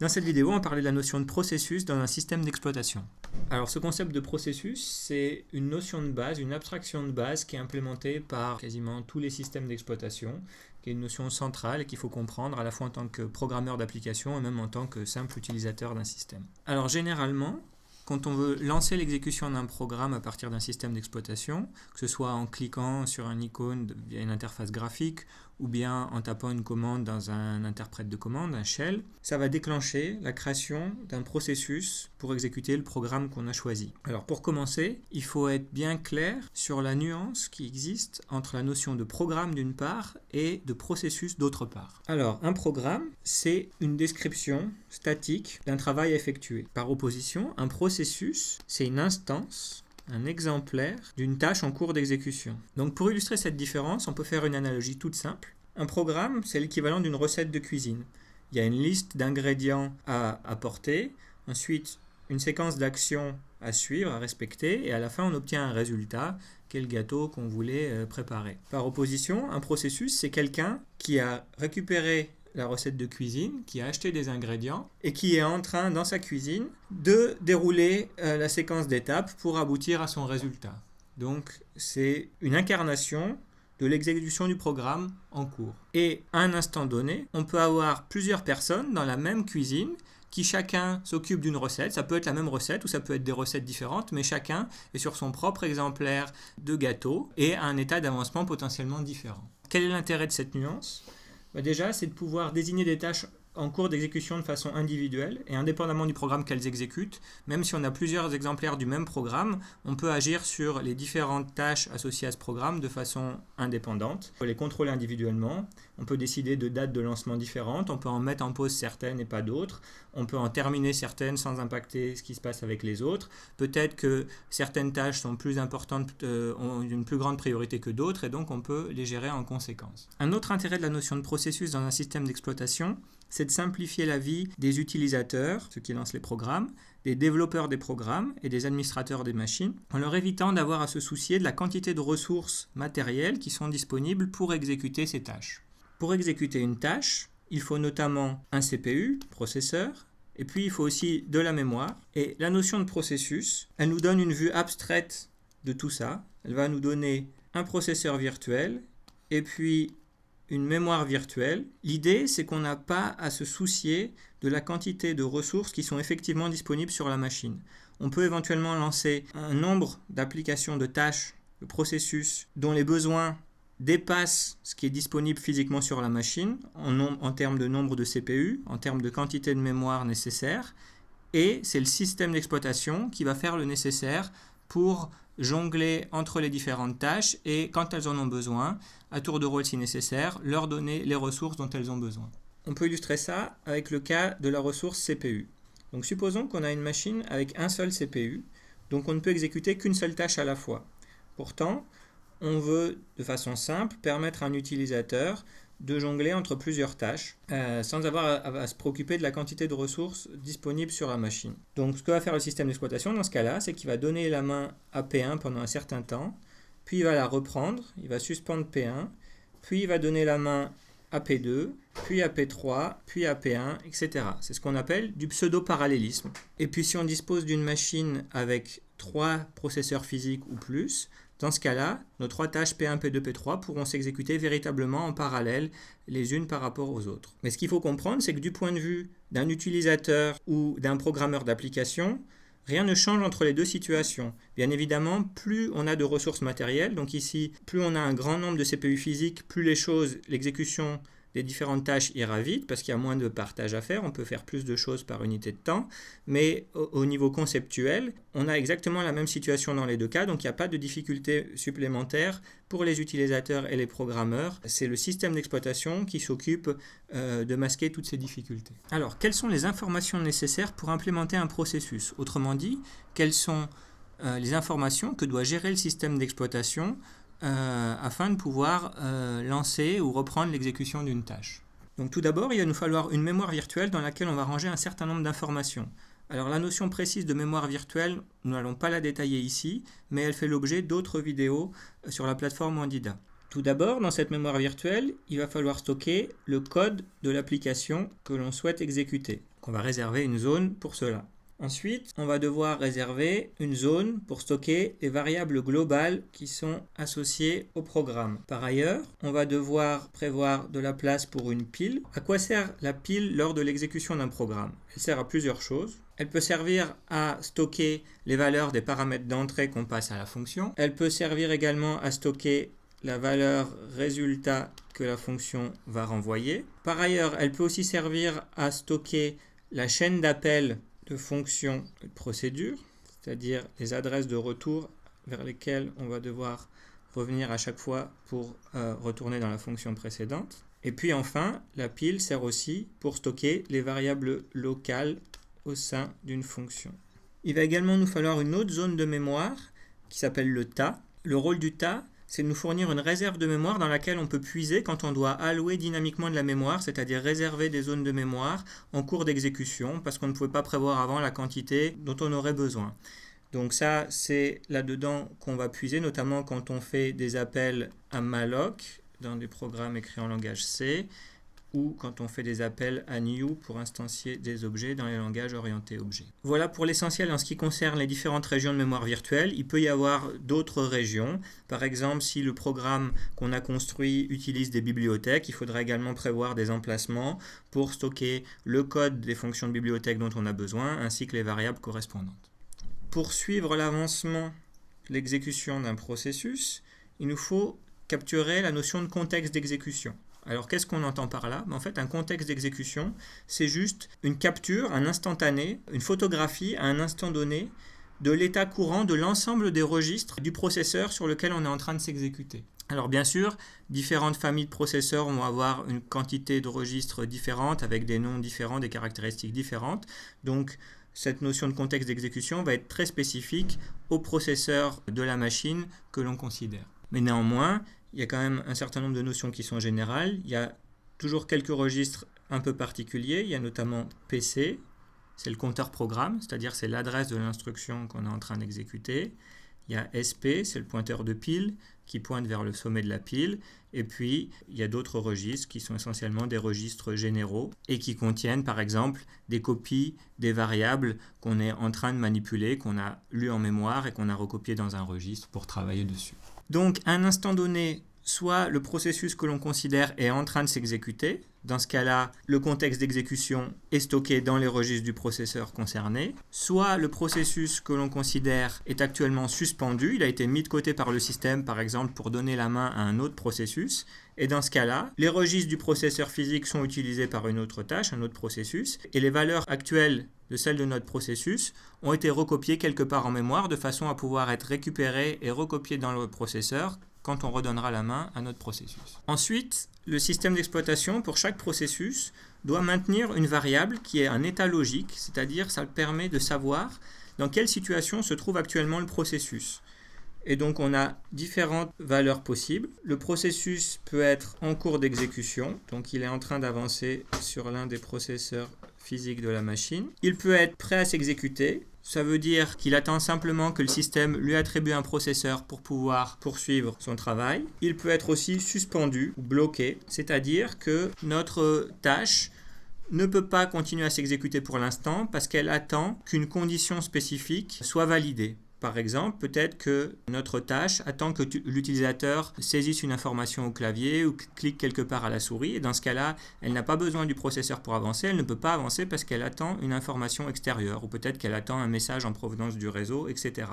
Dans cette vidéo, on parlait de la notion de processus dans un système d'exploitation. Alors ce concept de processus, c'est une notion de base, une abstraction de base qui est implémentée par quasiment tous les systèmes d'exploitation, qui est une notion centrale et qu'il faut comprendre à la fois en tant que programmeur d'application et même en tant que simple utilisateur d'un système. Alors généralement, quand on veut lancer l'exécution d'un programme à partir d'un système d'exploitation, que ce soit en cliquant sur un icône via une interface graphique ou bien en tapant une commande dans un interprète de commande, un shell, ça va déclencher la création d'un processus pour exécuter le programme qu'on a choisi. Alors pour commencer, il faut être bien clair sur la nuance qui existe entre la notion de programme d'une part et de processus d'autre part. Alors un programme, c'est une description statique d'un travail effectué. Par opposition, un processus, c'est une instance, un exemplaire d'une tâche en cours d'exécution. Donc pour illustrer cette différence, on peut faire une analogie toute simple. Un programme, c'est l'équivalent d'une recette de cuisine. Il y a une liste d'ingrédients à apporter, ensuite une séquence d'actions à suivre, à respecter, et à la fin on obtient un résultat, qui est le gâteau qu'on voulait préparer. Par opposition, un processus, c'est quelqu'un qui a récupéré la recette de cuisine, qui a acheté des ingrédients et qui est en train, dans sa cuisine, de dérouler la séquence d'étapes pour aboutir à son résultat. Donc, c'est une incarnation de l'exécution du programme en cours. Et à un instant donné, on peut avoir plusieurs personnes dans la même cuisine qui chacun s'occupe d'une recette. Ça peut être la même recette ou ça peut être des recettes différentes, mais chacun est sur son propre exemplaire de gâteau et a un état d'avancement potentiellement différent. Quel est l'intérêt de cette nuance ? Déjà, c'est de pouvoir désigner des tâches en cours d'exécution de façon individuelle et indépendamment du programme qu'elles exécutent. Même si on a plusieurs exemplaires du même programme, on peut agir sur les différentes tâches associées à ce programme de façon indépendante. On peut les contrôler individuellement, on peut décider de dates de lancement différentes, on peut en mettre en pause certaines et pas d'autres, on peut en terminer certaines sans impacter ce qui se passe avec les autres. Peut-être que certaines tâches sont plus importantes, ont une plus grande priorité que d'autres et donc on peut les gérer en conséquence. Un autre intérêt de la notion de processus dans un système d'exploitation, c'est de simplifier la vie des utilisateurs, ceux qui lancent les programmes, des développeurs des programmes et des administrateurs des machines, en leur évitant d'avoir à se soucier de la quantité de ressources matérielles qui sont disponibles pour exécuter ces tâches. Pour exécuter une tâche, il faut notamment un CPU, processeur, et puis il faut aussi de la mémoire. Et la notion de processus, elle nous donne une vue abstraite de tout ça. Elle va nous donner un processeur virtuel, et puis une mémoire virtuelle. L'idée, c'est qu'on n'a pas à se soucier de la quantité de ressources qui sont effectivement disponibles sur la machine. On peut éventuellement lancer un nombre d'applications de tâches, de processus, dont les besoins dépassent ce qui est disponible physiquement sur la machine, en termes de nombre de CPU, en termes de quantité de mémoire nécessaire, et c'est le système d'exploitation qui va faire le nécessaire pour jongler entre les différentes tâches et, quand elles en ont besoin, à tour de rôle si nécessaire, leur donner les ressources dont elles ont besoin. On peut illustrer ça avec le cas de la ressource CPU. Donc supposons qu'on a une machine avec un seul CPU, donc on ne peut exécuter qu'une seule tâche à la fois. Pourtant, on veut, de façon simple, permettre à un utilisateur de jongler entre plusieurs tâches sans avoir à se préoccuper de la quantité de ressources disponibles sur la machine. Donc ce que va faire le système d'exploitation dans ce cas-là, c'est qu'il va donner la main à P1 pendant un certain temps, puis il va la reprendre, il va suspendre P1, puis il va donner la main à P2, puis à P3, puis à P1, etc. C'est ce qu'on appelle du pseudo-parallélisme. Et puis si on dispose d'une machine avec 3 processeurs physiques ou plus, dans ce cas-là, nos 3 tâches P1, P2, P3 pourront s'exécuter véritablement en parallèle les unes par rapport aux autres. Mais ce qu'il faut comprendre, c'est que du point de vue d'un utilisateur ou d'un programmeur d'application, rien ne change entre les deux situations. Bien évidemment, plus on a de ressources matérielles, donc ici, plus on a un grand nombre de CPU physiques, plus l'exécution des différentes tâches ira vite parce qu'il y a moins de partage à faire, on peut faire plus de choses par unité de temps, mais au niveau conceptuel, on a exactement la même situation dans les deux cas, donc il n'y a pas de difficulté supplémentaire pour les utilisateurs et les programmeurs. C'est le système d'exploitation qui s'occupe de masquer toutes ces difficultés. Alors, quelles sont les informations nécessaires pour implémenter un processus ? Autrement dit, quelles sont les informations que doit gérer le système d'exploitation afin de pouvoir lancer ou reprendre l'exécution d'une tâche. Donc tout d'abord, il va nous falloir une mémoire virtuelle dans laquelle on va ranger un certain nombre d'informations. Alors la notion précise de mémoire virtuelle, nous n'allons pas la détailler ici, mais elle fait l'objet d'autres vidéos sur la plateforme Wandida. Tout d'abord, dans cette mémoire virtuelle, il va falloir stocker le code de l'application que l'on souhaite exécuter. On va réserver une zone pour cela. Ensuite, on va devoir réserver une zone pour stocker les variables globales qui sont associées au programme. Par ailleurs, on va devoir prévoir de la place pour une pile. À quoi sert la pile lors de l'exécution d'un programme? Elle sert à plusieurs choses. Elle peut servir à stocker les valeurs des paramètres d'entrée qu'on passe à la fonction. Elle peut servir également à stocker la valeur résultat que la fonction va renvoyer. Par ailleurs, elle peut aussi servir à stocker la chaîne d'appel de fonctions de procédure, c'est-à-dire les adresses de retour vers lesquelles on va devoir revenir à chaque fois pour retourner dans la fonction précédente. Et puis enfin, la pile sert aussi pour stocker les variables locales au sein d'une fonction. Il va également nous falloir une autre zone de mémoire qui s'appelle le tas. Le rôle du tas, c'est de nous fournir une réserve de mémoire dans laquelle on peut puiser quand on doit allouer dynamiquement de la mémoire, c'est-à-dire réserver des zones de mémoire en cours d'exécution parce qu'on ne pouvait pas prévoir avant la quantité dont on aurait besoin. Donc ça, c'est là-dedans qu'on va puiser, notamment quand on fait des appels à malloc dans des programmes écrits en langage C ou quand on fait des appels à new pour instancier des objets dans les langages orientés objets. Voilà pour l'essentiel en ce qui concerne les différentes régions de mémoire virtuelle. Il peut y avoir d'autres régions. Par exemple, si le programme qu'on a construit utilise des bibliothèques, il faudra également prévoir des emplacements pour stocker le code des fonctions de bibliothèque dont on a besoin, ainsi que les variables correspondantes. Pour suivre l'avancement de l'exécution d'un processus, il nous faut capturer la notion de contexte d'exécution. Alors, qu'est-ce qu'on entend par là? En fait, un contexte d'exécution, c'est juste une capture, un instantané, une photographie à un instant donné de l'état courant de l'ensemble des registres du processeur sur lequel on est en train de s'exécuter. Alors, bien sûr, différentes familles de processeurs vont avoir une quantité de registres différentes, avec des noms différents, des caractéristiques différentes. Donc, cette notion de contexte d'exécution va être très spécifique au processeur de la machine que l'on considère. Mais néanmoins, il y a quand même un certain nombre de notions qui sont générales. Il y a toujours quelques registres un peu particuliers. Il y a notamment PC, c'est le compteur programme, c'est-à-dire c'est l'adresse de l'instruction qu'on est en train d'exécuter. Il y a SP, c'est le pointeur de pile qui pointe vers le sommet de la pile. Et puis, il y a d'autres registres qui sont essentiellement des registres généraux et qui contiennent par exemple des copies des variables qu'on est en train de manipuler, qu'on a lues en mémoire et qu'on a recopiées dans un registre pour travailler dessus. Donc, à un instant donné, soit le processus que l'on considère est en train de s'exécuter. Dans ce cas-là, le contexte d'exécution est stocké dans les registres du processeur concerné. Soit le processus que l'on considère est actuellement suspendu. Il a été mis de côté par le système, par exemple, pour donner la main à un autre processus. Et dans ce cas-là, les registres du processeur physique sont utilisés par une autre tâche, un autre processus. Et les valeurs actuelles de celles de notre processus ont été recopiées quelque part en mémoire de façon à pouvoir être récupérées et recopiées dans le processeur quand on redonnera la main à notre processus. Ensuite, le système d'exploitation pour chaque processus doit maintenir une variable qui est un état logique, c'est-à-dire ça permet de savoir dans quelle situation se trouve actuellement le processus. Et donc on a différentes valeurs possibles. Le processus peut être en cours d'exécution, donc il est en train d'avancer sur l'un des processeurs physiques de la machine. Il peut être prêt à s'exécuter. Ça veut dire qu'il attend simplement que le système lui attribue un processeur pour pouvoir poursuivre son travail. Il peut être aussi suspendu ou bloqué, c'est-à-dire que notre tâche ne peut pas continuer à s'exécuter pour l'instant parce qu'elle attend qu'une condition spécifique soit validée. Par exemple, peut-être que notre tâche attend que l'utilisateur saisisse une information au clavier ou clique quelque part à la souris. Et dans ce cas-là, elle n'a pas besoin du processeur pour avancer. Elle ne peut pas avancer parce qu'elle attend une information extérieure ou peut-être qu'elle attend un message en provenance du réseau, etc.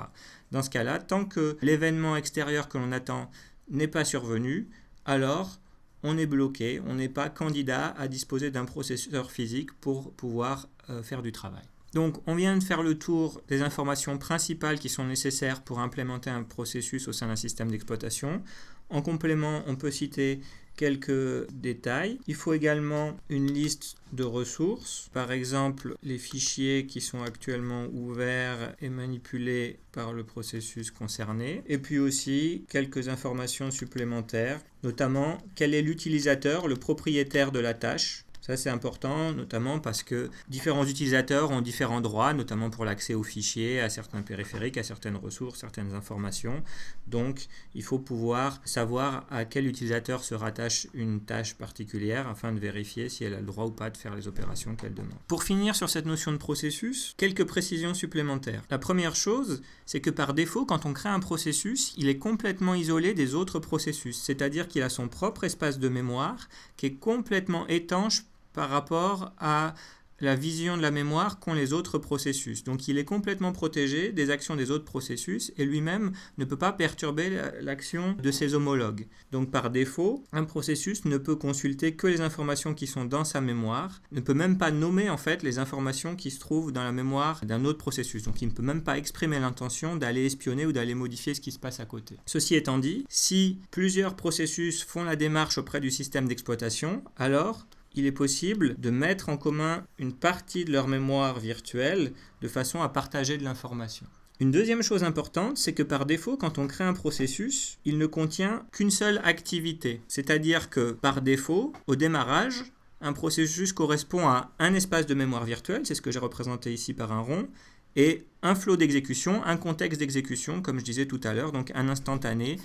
Dans ce cas-là, tant que l'événement extérieur que l'on attend n'est pas survenu, alors on est bloqué. On n'est pas candidat à disposer d'un processeur physique pour pouvoir faire du travail. Donc, on vient de faire le tour des informations principales qui sont nécessaires pour implémenter un processus au sein d'un système d'exploitation. En complément, on peut citer quelques détails. Il faut également une liste de ressources, par exemple les fichiers qui sont actuellement ouverts et manipulés par le processus concerné, et puis aussi quelques informations supplémentaires, notamment quel est l'utilisateur, le propriétaire de la tâche, Ça, c'est important, notamment parce que différents utilisateurs ont différents droits, notamment pour l'accès aux fichiers, à certains périphériques, à certaines ressources, certaines informations. Donc, il faut pouvoir savoir à quel utilisateur se rattache une tâche particulière afin de vérifier si elle a le droit ou pas de faire les opérations qu'elle demande. Pour finir sur cette notion de processus, quelques précisions supplémentaires. La première chose, c'est que par défaut, quand on crée un processus, il est complètement isolé des autres processus, c'est-à-dire qu'il a son propre espace de mémoire qui est complètement étanche par rapport à la vision de la mémoire qu'ont les autres processus. Donc il est complètement protégé des actions des autres processus et lui-même ne peut pas perturber l'action de ses homologues. Donc par défaut, un processus ne peut consulter que les informations qui sont dans sa mémoire, ne peut même pas nommer en fait les informations qui se trouvent dans la mémoire d'un autre processus. Donc il ne peut même pas exprimer l'intention d'aller espionner ou d'aller modifier ce qui se passe à côté. Ceci étant dit, si plusieurs processus font la démarche auprès du système d'exploitation, alors il est possible de mettre en commun une partie de leur mémoire virtuelle de façon à partager de l'information. Une deuxième chose importante, c'est que par défaut, quand on crée un processus, il ne contient qu'une seule activité. C'est-à-dire que par défaut, au démarrage, un processus correspond à un espace de mémoire virtuelle, c'est ce que j'ai représenté ici par un rond, et un flot d'exécution, un contexte d'exécution, comme je disais tout à l'heure, donc un instantané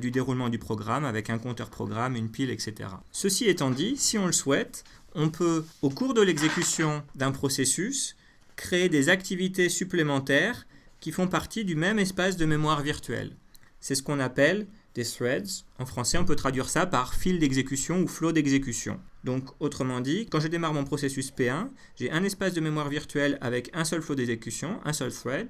du déroulement du programme avec un compteur programme, une pile, etc. Ceci étant dit, si on le souhaite, on peut, au cours de l'exécution d'un processus, créer des activités supplémentaires qui font partie du même espace de mémoire virtuelle. C'est ce qu'on appelle des threads. En français, on peut traduire ça par fil d'exécution ou flot d'exécution. Donc, autrement dit, quand je démarre mon processus P1, j'ai un espace de mémoire virtuelle avec un seul flot d'exécution, un seul thread,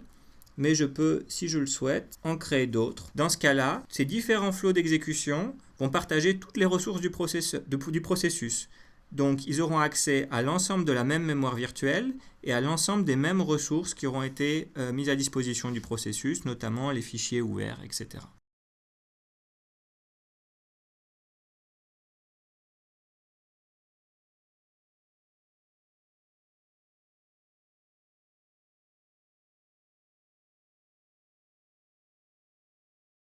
mais je peux, si je le souhaite, en créer d'autres. Dans ce cas-là, ces différents flots d'exécution vont partager toutes les ressources du processus. Donc, ils auront accès à l'ensemble de la même mémoire virtuelle et à l'ensemble des mêmes ressources qui auront été mises à disposition du processus, notamment les fichiers ouverts, etc.